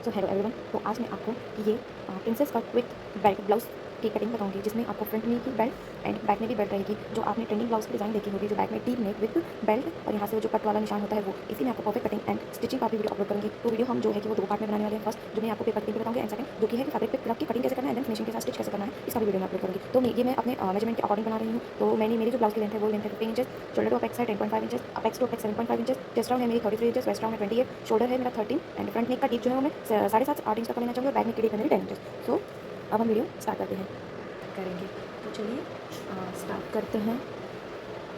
So hello everyone, तो आज मैं आपको ये princess cut with belt blouse की कटिंग बताऊंगी, जिसमें आपको फ्रंट में की बेल्ट एंड बैक में भी बेल्ट रहेगी। जो आपने ट्रेंडिंग ब्लाउज की डिज़ाइन देखी होगी, जो बैक में टीम नेक विथ बेल्ट और यहाँ से वो जो कट वाला निशान होता है, वो इसी में आपको परफेक्ट कटिंग एंड स्टिचिंग का भी वीडियो अपलोड करूंगी। तो वीडियो हम जो है कि वो 2 पार्ट में बनाने वाले हैं। फर्स्ट जो मैं आपको पेपर कटिंग बताऊंगी एंड सेकंड जो कि है कि फैब्रिक पे क्लॉथ की कटिंग कैसे करना है, एंड फिनिशिंग के साथ स्टिच कैसे करना है, इसका भी वीडियो मैं अपलोड करूंगी। तो ये मैं अपने मेजरमेंट के अकॉर्डिंग बना रही हूँ। तो मेरी जो ब्लाउज की लेंथ है वो लेंथ है 15 इंचेस, शोल्डर टू अपेक्स है 10.5 inches, apex to apex 7.5 inches, chest round है मेरी 33 इंचेस, वेस्ट राउंड है 28, शोल्डर है मेरा 13 एंड फ्रंट नेक का डीप जो है वो मैं 7.5 इंच तक का लेना चाहूँगी और बैक नेक की डीप है मेरी 10 इंचेस। सो अब हम वीडियो स्टार्ट करते हैं करेंगे। तो चलिए स्टार्ट करते हैं।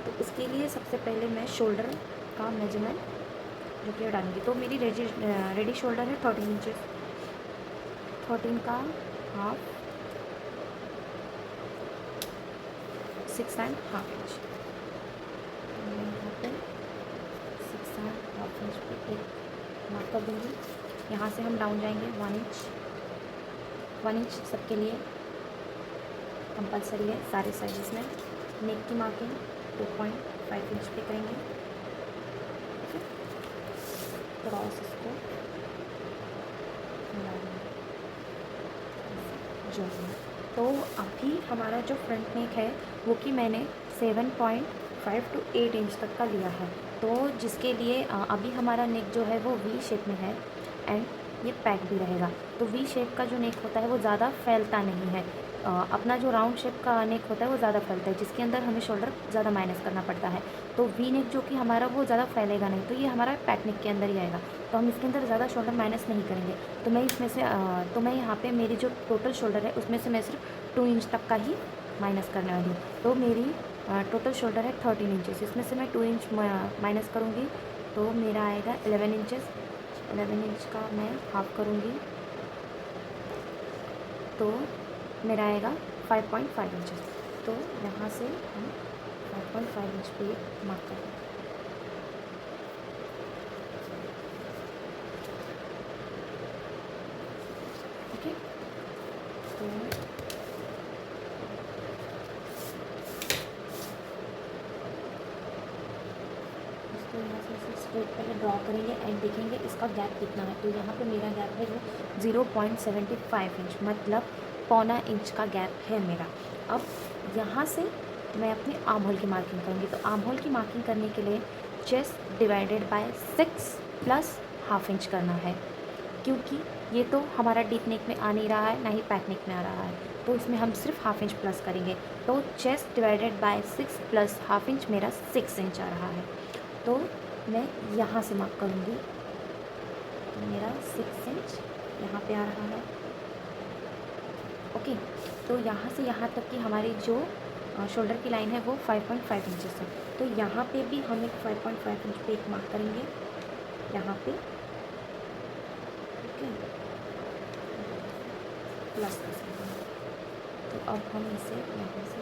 तो इसके लिए सबसे पहले मैं शोल्डर का मेजरमेंट जो कि डालूंगी। तो मेरी रेडी शोल्डर है 13 इंचेस, 13 का हाफ 6.5 इंच। तो मैं यहाँ पे 6.5 इंच पे एक मार्क कर दूँगी। यहाँ से हम डाउन जाएंगे 1 इंच सबके लिए कंपलसरी है सारे साइज़ में। नेक की मार्किंग 2.5 इंच पे करेंगे। क्रॉस इसको जोड़ना। तो अभी हमारा जो फ्रंट नेक है वो कि मैंने 7.5 to 8 इंच तक का लिया है। तो जिसके लिए अभी हमारा नेक जो है वो वी शेप में है एंड ये पैक भी रहेगा। तो वी शेप का जो नेक होता है वो ज़्यादा फैलता नहीं है। अपना जो राउंड शेप का नेक होता है वो ज़्यादा फैलता है, जिसके अंदर हमें शोल्डर ज़्यादा माइनस करना पड़ता है। तो वी नेक जो कि हमारा वो ज़्यादा फैलेगा नहीं, तो ये हमारा पैक नेक के अंदर ही आएगा। तो हम इसके अंदर ज़्यादा शोल्डर माइनस नहीं करेंगे। तो मैं इसमें से तो मैं यहाँ पे मेरी जो टोटल शोल्डर है उसमें से मैं सिर्फ 2 इंच तक का ही माइनस करने वाली हूँ। तो मेरी टोटल शोल्डर है 13 इंचेस, इसमें से मैं 2 इंच माइनस करूँगी तो मेरा आएगा 11 इंचेस। 11 इंच का मैं हाफ करूँगी तो मेरा आएगा 5.5 इंचेस। तो यहाँ से हम 5.5 इंच पे मार्क करेंगे। ओके, तो इसको यहाँ से ऐसे स्ट्रेट पहले ड्रॉ करेंगे एंड देखेंगे इसका गैप कितना है। तो यहाँ पे मेरा गैप है जो 0.75 इंच, मतलब पौना इंच का गैप है मेरा। अब यहाँ से मैं अपनी आर्म होल की मार्किंग करूँगी। तो आर्म होल की मार्किंग करने के लिए chest divided by 6 plus half inch करना है, क्योंकि ये तो हमारा डीप नेक में आ नहीं रहा है, ना ही पैक नेक में आ रहा है। तो इसमें हम सिर्फ हाफ इंच प्लस करेंगे। तो chest divided by 6 plus half inch मेरा 6 इंच आ रहा है। तो मैं यहाँ से मार्क करूँगी तो मेरा 6 इंच यहाँ पे आ रहा है। ओके, तो यहाँ से यहाँ तक की हमारी जो शोल्डर की लाइन है वो 5.5 इंचेस है। तो यहाँ पे भी हम एक 5.5 इंच पे एक मार्क करेंगे यहाँ पे। ओके, प्लस कर सकते हैं। तो अब हम इसे यहाँ से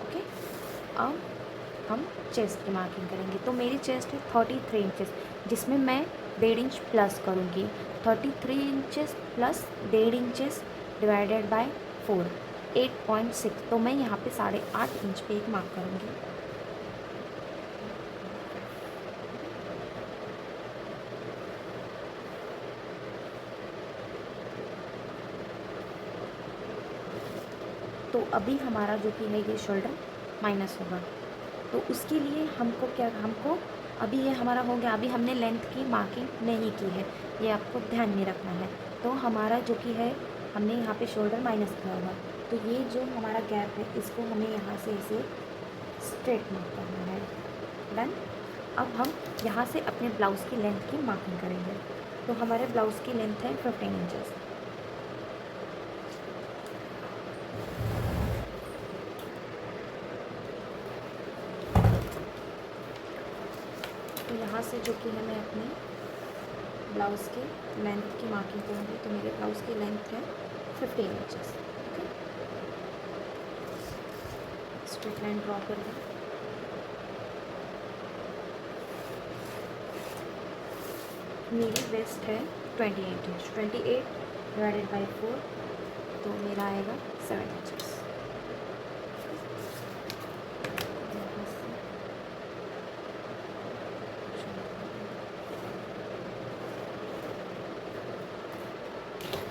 ओके, अब हम चेस्ट की मार्किंग करेंगे। तो मेरी चेस्ट है 33 इंचेस, जिसमें मैं 1.5 इंच प्लस करूँगी। 33 inches plus 1.5 inches divided by 4 8.6। तो मैं यहाँ पे 8.5 इंच पे एक मार्क करूँगी। तो अभी हमारा जो कि है ये शोल्डर माइनस होगा। तो उसके लिए हमको अभी ये हमारा हो गया। अभी हमने लेंथ की मार्किंग नहीं की है, ये आपको ध्यान में रखना है। तो हमारा जो कि है हमने यहाँ पे शोल्डर माइनस किया होगा। तो ये जो हमारा गैप है इसको हमें यहाँ से इसे स्ट्रेट मार्क करना है। डन। अब हम यहाँ से अपने ब्लाउज़ की लेंथ की मार्किंग करेंगे। तो हमारे ब्लाउज़ की लेंथ है 15 इंचेस। तो यहाँ से जो कि है मैं अपनी ब्लाउज़ की लेंथ की मार्किंग करूँगी। तो मेरे ब्लाउज़ की लेंथ है 15 inches. Okay, straight line draw कर दें। मेरी वेस्ट है 28 इंच, 28 डिवाइडेड बाई 4 तो मेरा आएगा 7 इंचेस।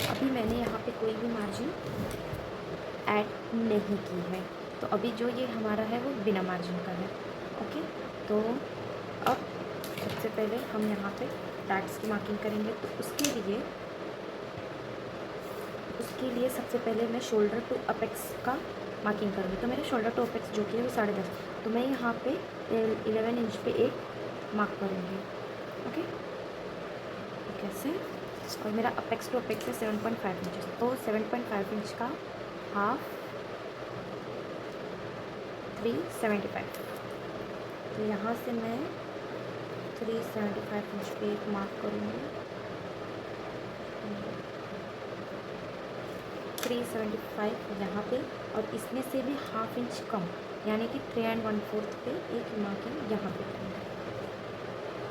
अभी मैंने यहाँ पे कोई भी मार्जिन ऐड नहीं की है, तो अभी जो ये हमारा है वो बिना मार्जिन का है। ओके, तो अब सबसे पहले हम यहाँ पे डैट्स की मार्किंग करेंगे। तो उसके लिए सबसे पहले मैं शोल्डर टू अपेक्स का मार्किंग करूँगी। तो मेरा शोल्डर टू अपेक्स जो कि है वो 10.5, तो मैं यहाँ पे 11 इंच पे एक मार्क करूँगी। ओके, कैसे, और मेरा अपेक्स टू अपेक्स है 7.5 इंच, तो 7.5 इंच का हाफ 375। तो यहाँ से मैं 375 इंच पे एक मार्क करूँगी। 375 यहाँ पे, और इसमें से भी हाफ इंच कम, यानी कि 3 1/4 पे एक मार्किंग यहाँ पे करेंगे।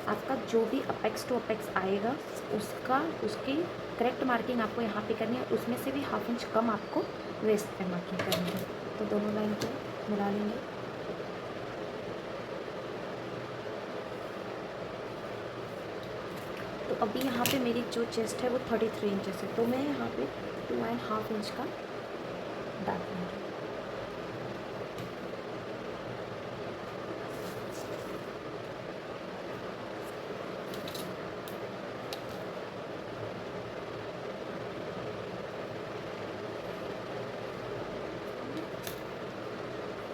आपका जो भी अपेक्स टू अपेक्स आएगा उसकी करेक्ट मार्किंग आपको यहाँ पे करनी है, उसमें से भी हाफ इंच कम आपको वेस्ट पे मार्किंग करनी है। तो दोनों लाइन को मिला लेंगे। तो अभी यहाँ पे मेरी जो चेस्ट है वो 33 इंचेस है, तो मैं यहाँ पे 2.5 इंच का डाल दूँगी।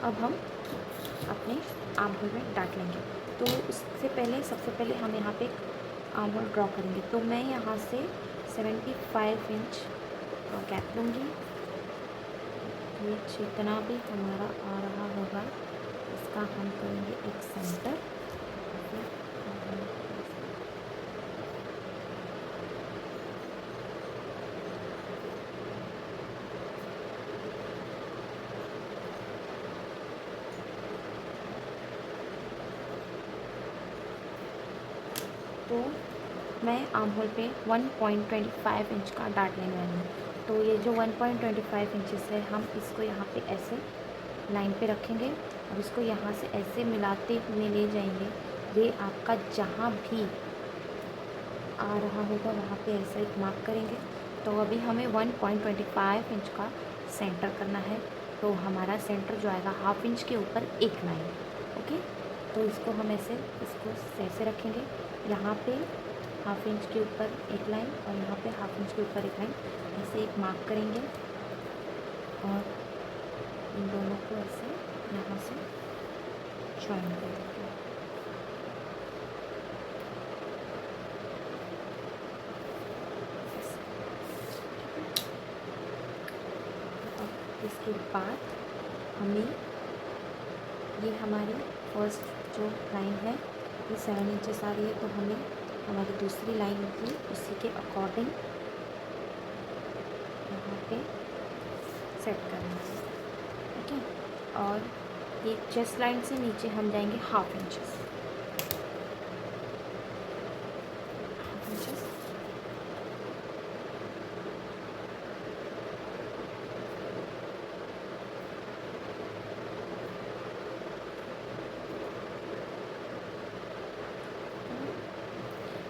अब हम अपने आर्म होल में डाट लेंगे। तो उससे पहले सबसे पहले हम यहाँ पे आर्म होल ड्रॉ करेंगे। तो मैं यहाँ से 75 इंच का गैप लूँगी। ये जितना भी हमारा आ रहा होगा इसका हम करेंगे एक सेंटर। तो मैं आर्म होल पे 1.25 इंच का डाट लेने वाली हूँ। तो ये जो 1.25 इंचेस है, हम इसको यहाँ पे ऐसे लाइन पे रखेंगे और इसको यहाँ से ऐसे मिलाते हुए ले जाएंगे। ये आपका जहाँ भी आ रहा होगा वहाँ पे ऐसा एक मार्क करेंगे। तो अभी हमें 1.25 इंच का सेंटर करना है। तो हमारा सेंटर जो आएगा हाफ इंच के ऊपर एक लाइन। ओके, तो इसको हम ऐसे रखेंगे। यहाँ पे हाफ इंच के ऊपर एक लाइन और यहाँ पे हाफ इंच के ऊपर एक लाइन, ऐसे एक मार्क करेंगे और इन दोनों को ऐसे यहाँ से ज्वाइन कर देंगे। अब इसके बाद हमें ये हमारी फर्स्ट जो लाइन है ये 7 इंचेस आ रही है, तो हमें हमारी दूसरी लाइन की उसी के अकॉर्डिंग यहाँ पे सेट करना है। ओके, और ये चेस्ट लाइन से नीचे हम जाएंगे हाफ इंचेस।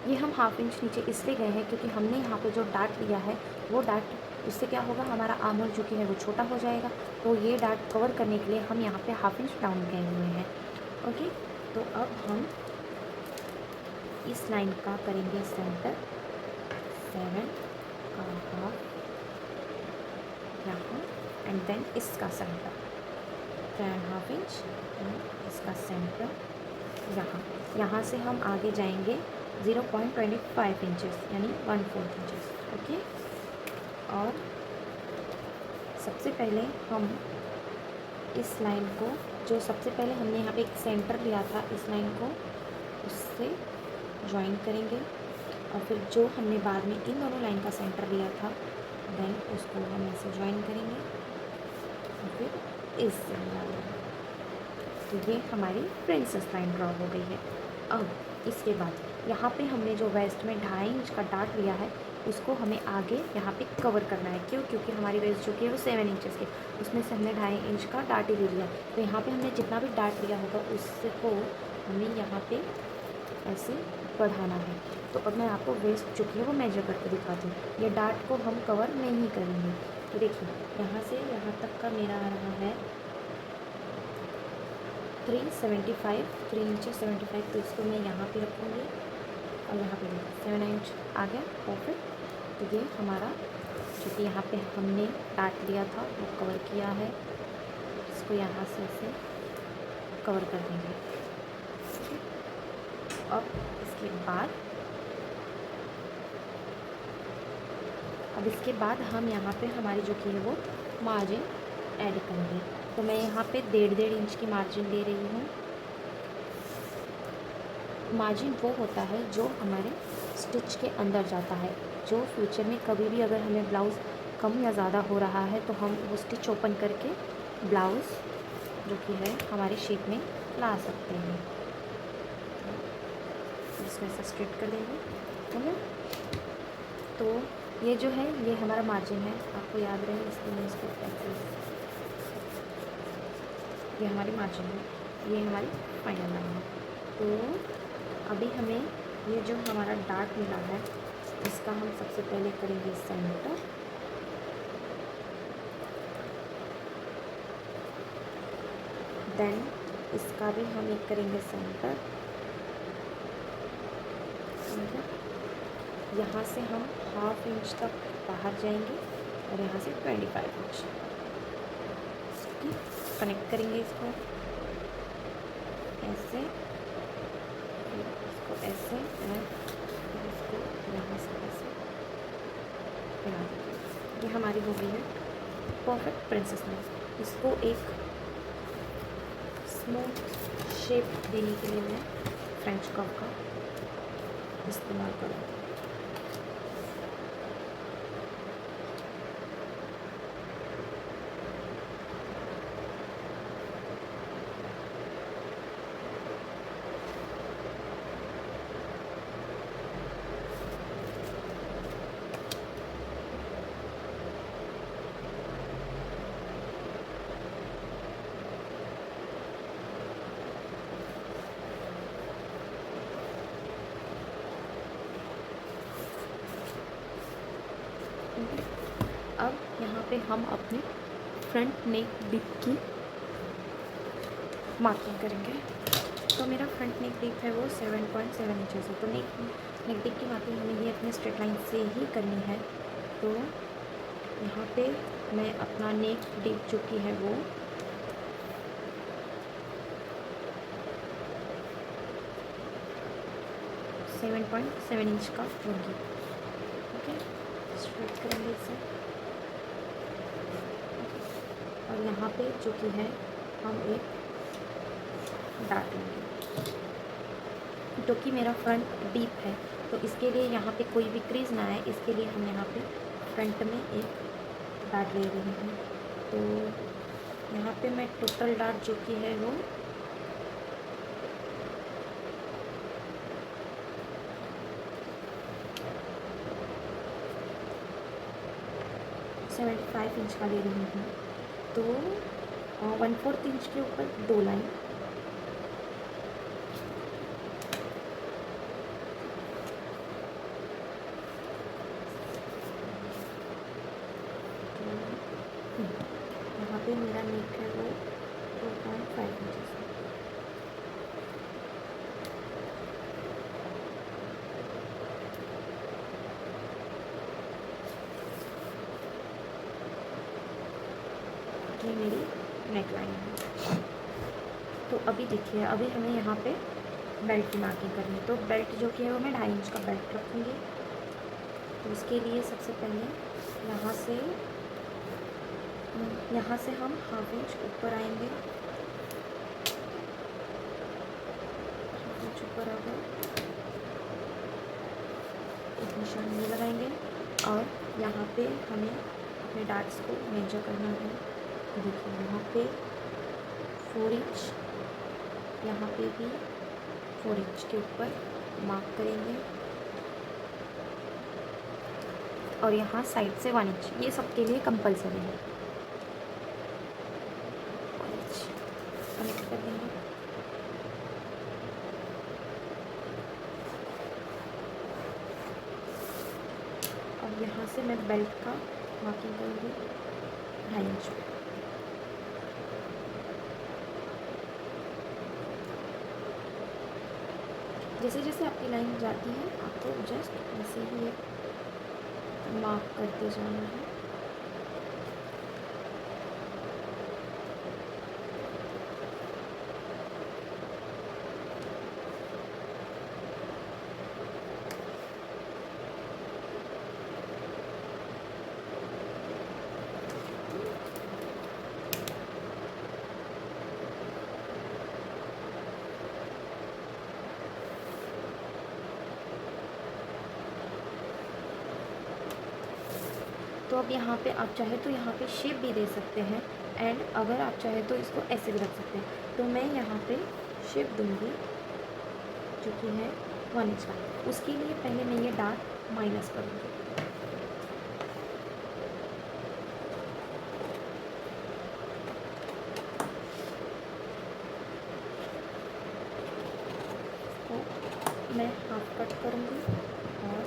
ये हम हाफ इंच नीचे इसलिए गए हैं क्योंकि हमने यहाँ पे जो डाट लिया है वो डाट, उससे क्या होगा, हमारा आर्म होल जो कि है वो छोटा हो जाएगा। तो ये डाट कवर करने के लिए हम यहाँ पे हाफ इंच डाउन गए हुए हैं। ओके, तो अब हम इस लाइन का करेंगे सेंटर 7 का हाफ यहाँ, एंड देन इसका सेंटर 3.5 इंच, इसका सेंटर यहाँ से हम आगे जाएंगे 0.25 इंचेस यानी 1/4 इंचेस। ओके, और सबसे पहले हम इस लाइन को, जो सबसे पहले हमने यहाँ पे एक सेंटर लिया था, इस लाइन को उससे ज्वाइन करेंगे और फिर जो हमने बाद में इन दोनों लाइन का सेंटर लिया था देन उसको हम ऐसे ज्वाइन करेंगे और फिर इससे मिला लेंगे। तो ये हमारी प्रिंसेस लाइन ड्रॉ हो गई है। अब इसके बाद यहाँ पे हमने जो वेस्ट में 2.5 इंच का डाट लिया है उसको हमें आगे यहाँ पे कवर करना है। क्यों? क्योंकि हमारी वेस्ट जो कि है वो 7 इंचेस की, उसमें से हमने 2.5 इंच का डाट ही ले लिया। तो यहाँ पे हमने जितना भी डाट लिया होगा उसको हमें यहाँ पे ऐसे बढ़ाना है। तो अब मैं आपको वेस्ट जो कि है वो मेजर करके दिखाती हूँ। ये डार्ट को हम कवर नहीं करेंगे। तो देखिए यहाँ से यहाँ तक का मेरा आ रहा है 375, 3 इंचेस 75। तो इसको मैं यहाँ पे रखूँगी और यहाँ पे 7 इंच आ गया परफेक्ट। तो ये हमारा जो कि यहाँ पे हमने डार्ट लिया था वो कवर किया है। इसको यहाँ से ऐसे कवर कर देंगे। ठीक है, अब इसके बाद हम यहाँ पे हमारी जो कि है वो मार्जिन ऐड करेंगे। तो मैं यहाँ पे 1.5 इंच की मार्जिन ले रही हूँ। मार्जिन वो होता है जो हमारे स्टिच के अंदर जाता है, जो फ्यूचर में कभी भी अगर हमें ब्लाउज़ कम या ज़्यादा हो रहा है तो हम वो स्टिच ओपन करके ब्लाउज़ जो कि है हमारे शेप में ला सकते हैं। तो इसको ऐसा स्ट्रेट कर देंगे। ठीक है, तो ये जो है ये हमारा मार्जिन है, आपको याद रहे इसलिए मैं इसको ऐसे, ये हमारी मार्जिन है, ये हमारी फाइनल लाइन है। तो अभी हमें ये जो हमारा डार्ट मिला है इसका हम सबसे पहले करेंगे सेंटर। देन इसका भी हम एक करेंगे सेंटर। ठीक है, यहाँ से हम 1/2 इंच तक बाहर जाएंगे और यहाँ से 25 इंच कनेक्ट करेंगे इसको ऐसे, इसको ऐसे और इसको यहाँ से ऐसे बना देंगे। ये हमारी हो गई है परफेक्ट प्रिंसेस नेक। इसको एक स्मूथ शेप देने के लिए मैं फ्रेंच कर्व का इस्तेमाल करूँगी। अब यहाँ पे हम अपने फ्रंट नेक डिप की मार्किंग करेंगे। तो मेरा फ्रंट नेक डिप है वो 7.7 इंचेस है। तो नेक डिप की मार्किंग हमें ये अपने स्ट्रेट लाइन से ही करनी है। तो यहाँ पे मैं अपना नेक डिप जो कि है वो 7.7 इंच का लूँगी। ओके, स्ट्रेट करेंगे इसे और यहाँ पे जो कि है हम एक डार्ट लेंगे। क्योंकि मेरा फ्रंट डीप है तो इसके लिए यहाँ पे कोई भी क्रीज ना आए, इसके लिए हम यहाँ पे फ्रंट में एक डार्ट ले रहे हैं। तो यहाँ पे मैं टोटल डार्ट जो कि है वो 75 इंच का ले रही हूँ। तो 1/4 इंच के ऊपर 2 लाइन, यहाँ पे मेरा नेक है वो 2.5 इंच है। ये मेरी नेक लाइन है। तो अभी देखिए, अभी हमें यहाँ पे बेल्ट की मार्किंग करनी है। तो बेल्ट जो कि है वो मैं 2.5 इंच का बेल्ट रखूँगी। तो उसके लिए सबसे पहले यहाँ से हम 1/2 इंच ऊपर आएंगे, 1/2 इंच ऊपर आ गए, एक निशान ये लगाएंगे और यहाँ पे हमें अपने डार्ट्स को मेजर करना है। देखिए यहाँ पे 4 इंच, यहाँ पे भी 4 इंच के ऊपर मार्क करेंगे और यहाँ साइड से 1 इंच, ये सबके लिए कंपलसरी है। 1 इंच कनेक्ट कर देंगे। यहाँ से मैं बेल्ट का मार्किंग करूँगी 2.5 इंच। जैसे जैसे आपकी लाइन जाती है आपको जस्ट ऐसे ही मार्क करते जाना है। तो अब यहाँ पे आप चाहे तो यहाँ पे शेप भी दे सकते हैं, एंड अगर आप चाहे तो इसको ऐसे भी रख सकते हैं। तो मैं यहाँ पे शेप दूँगी जो कि है 1 इंच का। उसके लिए पहले मैं ये डार्क माइनस करूँगी। तो मैं हाफ कट करूँगी और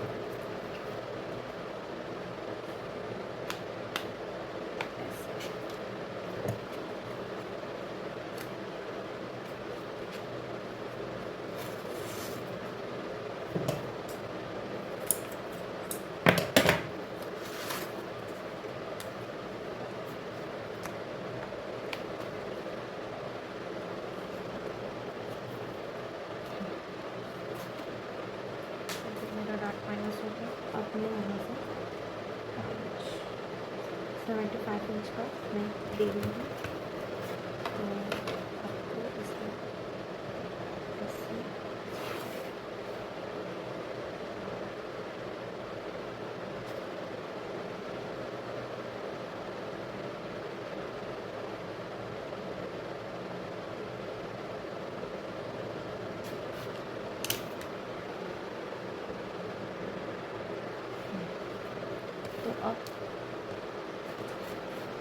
ऐसे। मेरा डार्क माइनस हो गया। अब मैं यहाँ से 75 इंच का मैं दे दूँगी। तो आपको इसमें ऐसे तो अब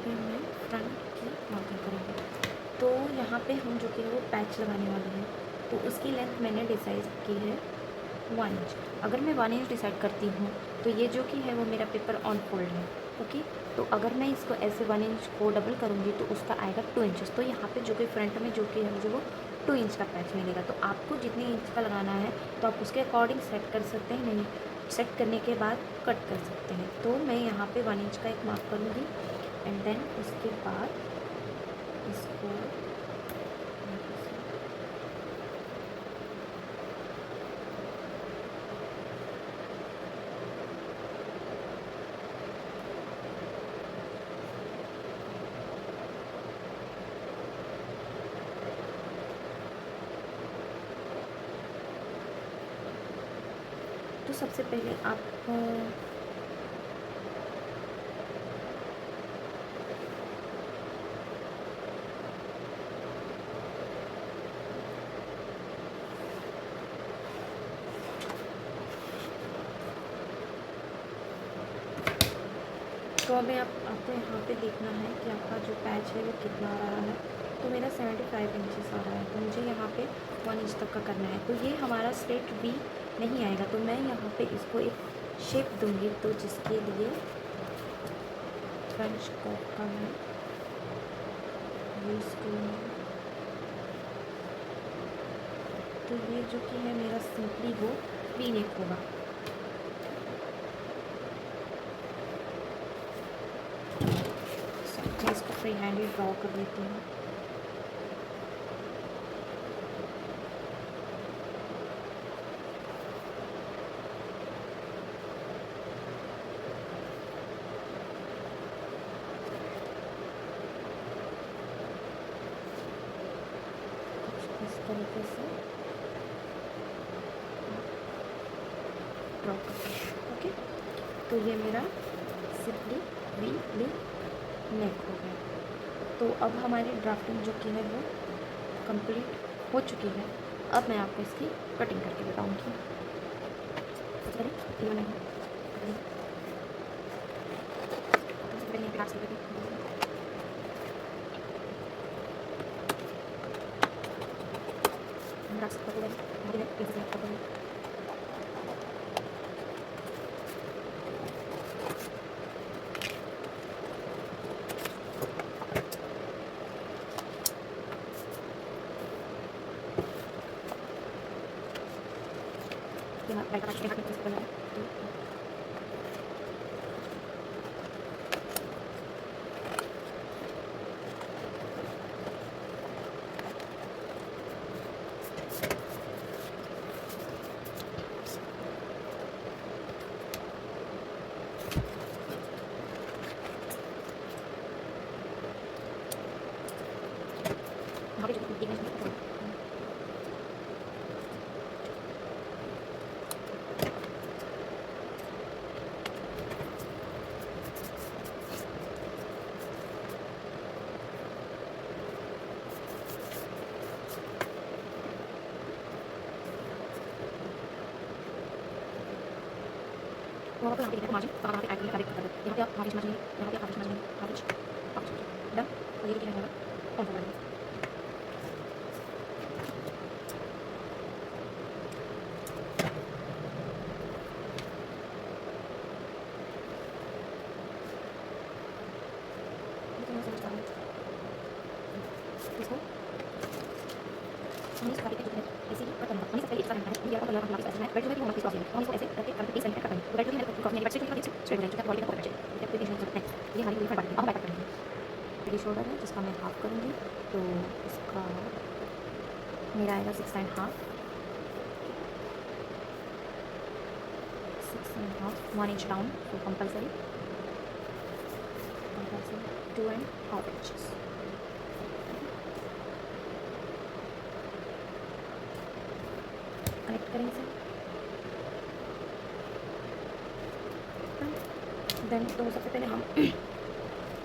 फिर मैं फ्रंट की मार्किंग करूँगी। तो यहाँ पे हम जो कि है वो पैच लगाने वाले हैं। तो उसकी लेंथ मैंने डिसाइड की है 1 इंच। अगर मैं 1 इंच डिसाइड करती हूँ तो ये जो कि है वो मेरा पेपर ऑन फोल्ड है, ओके। तो अगर मैं इसको ऐसे 1 इंच को डबल करूँगी तो उसका आएगा 2 इंचेस। तो यहाँ पे जो कि फ्रंट में जो कि है मुझे वो 2 इंच का पैच मिलेगा। तो आपको जितने इंच का लगाना है तो आप उसके अकॉर्डिंग सेट कर सकते हैं, नहीं सेट करने के बाद कट कर सकते हैं। तो मैं यहाँ पे 1 इंच का एक मार्क करूँगी, एंड देन उसके बाद इसको तो सबसे पहले आप तो अभी आपको यहाँ पे देखना है कि आपका जो पैच है वो कितना आ रहा है। तो मेरा 75 इंचेस आ रहा है। तो मुझे यहाँ पे 1 इंच तक का करना है। तो ये हमारा स्ट्रेट वी नहीं आएगा। तो मैं यहाँ पे इसको एक शेप दूँगी, तो जिसके लिए फ्रेंच कट का मैं यूज़ करूँगी। तो ये जो कि है मेरा सिंपली वो वी नेक होगा। मैं इसको फ्री हैंड ही ड्रॉ कर लेती हूँ। इस तरीके से ड्रॉ करते हैं, ओके। तो ये मेरा सिंपली वी नेक हो गया। तो अब हमारी ड्राफ्टिंग जो की है वो कंप्लीट हो चुकी है। अब मैं आपको इसकी कटिंग करके बताऊंगी। कि हाँ बेल्ट का पार्ट हाथ में किस तरह है तो यहाँ पे जो एक मिनट वहाँ पर यहाँ पे मार्जिन और यहाँ पे ऐड करेंगे यहाँ पे आप हाफ इंच मार्जिन यहाँ पे half inch margin half inch done और ये क्या होगा कौन सा बनेगा इसको हम इस कार्य के जो है ऐसे ही कट करेंगे हम सबसे एक साथ है ये वाला वाला ऐसे है बेल्ट में भी होना चाहिए क्रॉस हम इसको ऐसे करके करके सेंटर करेंगे तो बेल्ट में क्रॉस नहीं बच्चे के लिए स्ट्रेट लाइन जो क्वालिटी का पता चले जब भी देखना है ये हमारी पूरी बात अब बैक करेंगे पेडी शोल्डर है जिसका मैं हाफ करूँगी तो इसका मेरा आएगा 6.5 1 inch down so compulsory 2.5 inches connect करेंगे सर देन तो सबसे पहले हम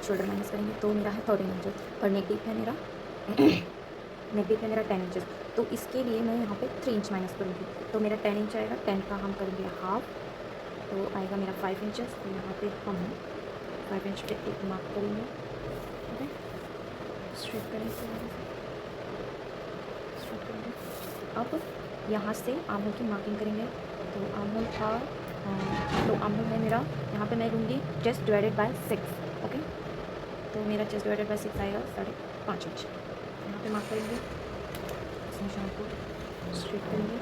शोल्डर माइनस करेंगे तो मेरा है 13 इंचेस और नेक डीप है मेरा नेक डीप है मेरा 10 इंचेस तो इसके लिए मैं यहाँ पे 3 इंच माइनस करूँगी तो मेरा 10 इंच आएगा 10 का हम करेंगे हाफ तो आएगा मेरा 5 इंचेस तो यहाँ पे हम 5 इंच पे एक मार्क करेंगे ठीक है स्ट्रेट करेंगे स्ट्रेट करेंगे अब यहाँ से आर्म होल की मार्किंग करेंगे तो आर्म होल था तो आर्म होल है मेरा यहाँ पे मैं लूँगी चेस्ट डिवाइडेड बाय 6 ओके तो मेरा चेस्ट डिवाइडेड बाय 6 आएगा 5.5 इंच यहाँ पे मार्क करेंगे इस निशान को स्ट्रेट करेंगे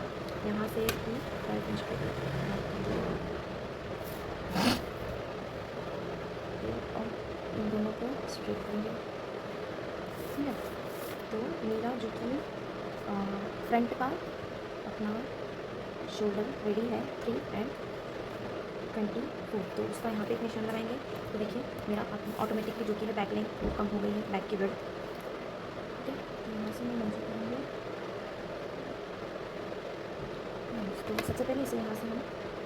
यहाँ से भी 5 इंच पे मार्क करेंगे और इन दोनों को स्ट्रेट करेंगे ठीक है तो मेरा जो कि फ्रंट का अपना शोल्डर रेडी है 3.24 तो उसका यहाँ पे एक निशान लगाएंगे तो देखिए मेरा ऑटोमेटिकली जो कि है बैक लेंथ वो कम हो गई है बैक की ब्रेड ठीक है तो यहाँ से मैं मेजर करेंगे तो सबसे पहले इसे यहाँ से हम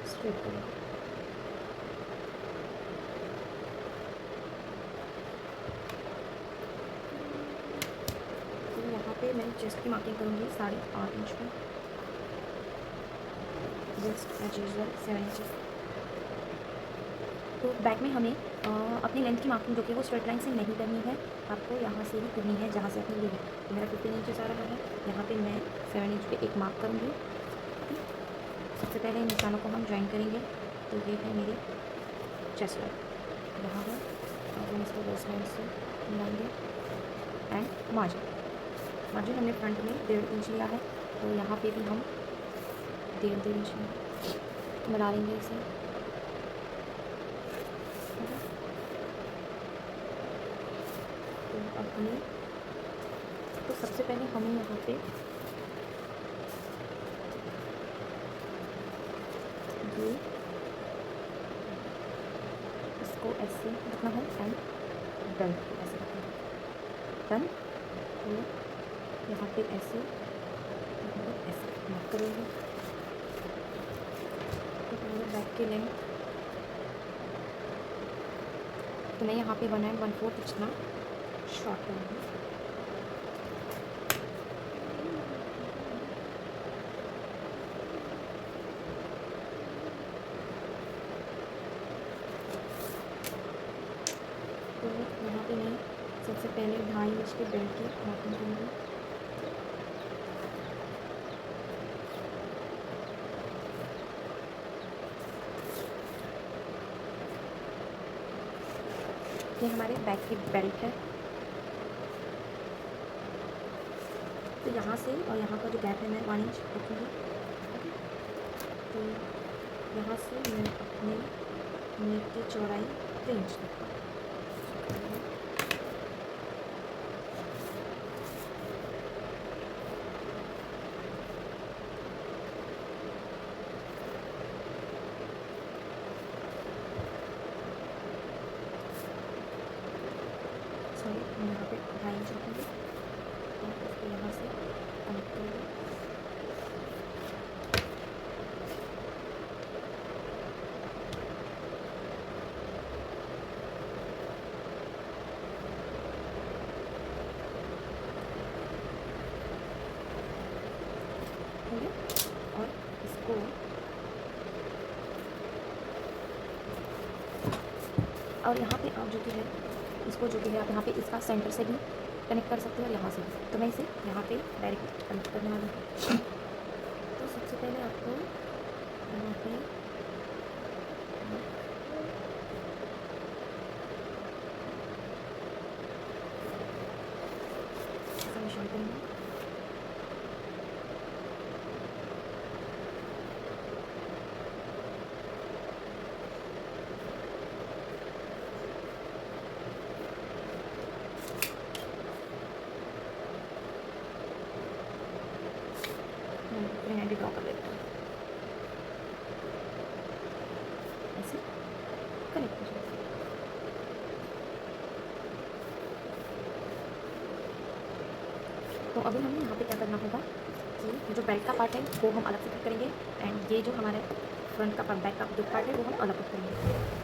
स्ट्रेट करेंगे तो यहाँ पे मैं चेस्ट की मार्किंग करूँगी 8.5 इंच पे जस्ट एज यूजुअल 7 इंचेस तो बैक में हमें अपनी लेंथ की मार्किंग जो कि वो स्ट्रेट लाइन से नहीं करनी है आपको यहाँ से ही करनी है जहाँ से आपने ली है तो मेरा 15 इंचेस आ रहा है यहाँ पे मैं 7 इंच पे एक मार्क करूँगी सबसे पहले इन निशानों को हम ज्वाइन करेंगे तो ये है मेरी चेस्ट लाइन यहाँ है अब हम इसको वेस्ट लाइन से मिलाएंगे एंड मार्जिन हमने फ्रंट में 1.5 इंच लिया है तो यहाँ पे भी हम 1.5 इंच मिला लेंगे इसे तो अब हमें तो सबसे पहले हमें यहाँ पे ये इसको ऐसे रखना है एंड डन ऐसे रखना है डन तो यहाँ पे ऐसे मार्क करेंगे तो पहले बैक की लेंथ तो मैं यहाँ पे 1.14 इतना शॉर्ट करूँगी तो यहाँ पे मैं सबसे पहले 2.5 इंच के बेल्ट की मार्किंग करूँगी ये हमारे बैक की बेल्ट है तो यहाँ से और यहाँ का जो गैप है मैं 1 इंच रखूँगी तो यहाँ से मैं अपने नेक की चौड़ाई 3 इंच रखूँ। सॉरी, मैं यहाँ पे 2.5 इंच रखूँगी और इसको यहाँ से कनेक्ट करूँगी। हो गया। और इसको और यहाँ पे आप जो कि है इसको जो कि है आप यहाँ पे इसका सेंटर से भी कनेक्ट कर सकते हो और यहाँ से भी। तो मैं इसे यहाँ पे डायरेक्ट कनेक्ट करने वाली हूँ। तो सबसे पहले आपको यहाँ पे ऐसा निशान करेंगे। हैंडी ड्रॉ कर लेते हैं, ऐसे कनेक्ट हो जाएगा। तो अभी हमें यहाँ पे क्या करना होगा कि जो बेल्ट का पार्ट है वो हम अलग से कट करेंगे एंड ये जो हमारे फ्रंट का बैक का जो पार्ट है वो हम अलग कट करेंगे।